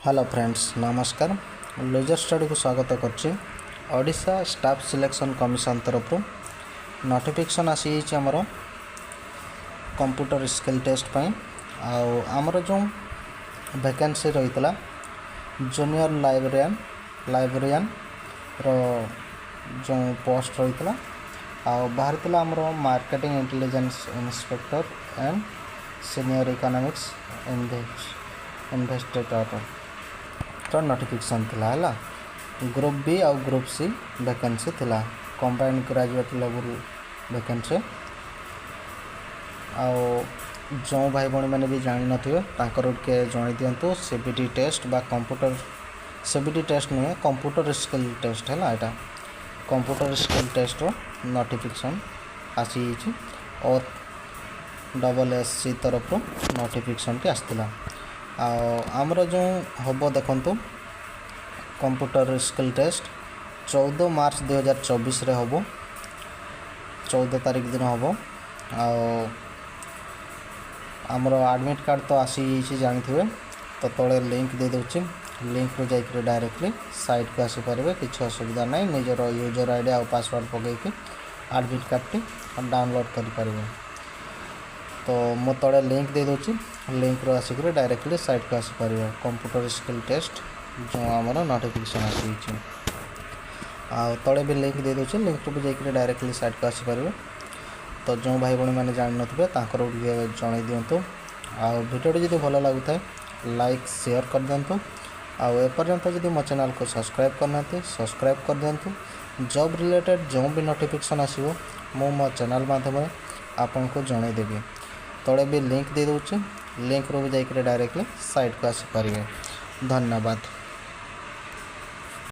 Hello friends नमस्कार laser study को स्वागत करछि। ओडिशा स्टाफ सिलेक्शन कमिशन तरफ नोटिफिकेशन आसी आमर कंप्यूटर स्किल टेस्ट पई आमर जो वैकेंसी रहीतला जूनियर लाइब्रेरियन रो जो पोस्ट रहीतला बाहर आमर marketing intelligence inspector and senior economics investigator तो नोटिफिकेशन थिला हला ग्रुप बी और ग्रुप सी वैकेंसी थिला कंबाइंड ग्रेजुएट लेवल वैकेंसी जो भाई भाई मैंने भी जानी नथिबे ताकर के जणै दियंतु सीबीटी टेस्ट बा कंप्यूटर सीबीटी टेस्ट नुहे कंप्यूटर स्किल टेस्ट है एटा कंप्यूटर स्किल टेस्ट रो नोटिफिकेशन आसी और SSC तरफ नोटिफिकेशन टी आसला आमर जो हम देखु कंप्यूटर स्किल टेस्ट 14 मार्च 2024 रे हम 14 तारीख दिन हम आमर एडमिट कार्ड तो आसी जानी तो तले लिंक दे दूँ लिंक रू जाकर डायरेक्टली साइट को आसीपारे किसी असुविधा ना निजर यूजर आईडी और पासवर्ड पकईकि एडमिट कार्ड टी डाउनलोड करें तो मो तले लिंक दे दूँ लिंक रू आसिक डायरेक्टली साइट को आसीपार कंप्यूटर स्किल टेस्ट जो आमर नोटिफिकेशन आसी तले भी लिंक दे दूँ लिंक रू भी जाकर डायरेक्टली साइट को आसीपार तो जो भाई भाई मैंने जान नथिबे ताकर जणै दियंतु वीडियो जदि भल लगुता है लाइक शेयर कर दियंतु एपर्यंत जदि मो चैनल को सब्सक्राइब करना सब्सक्राइब कर दियंतु जॉब रिलेटेड जो भी नोटिफिकेशन आसीबो मो चैनल माध्यम आपन को जणै देबी तले भी लिंक दे दूँ लिंक रू भी जाकर डायरेक्टली साइट को आसीपारे धन्यवाद।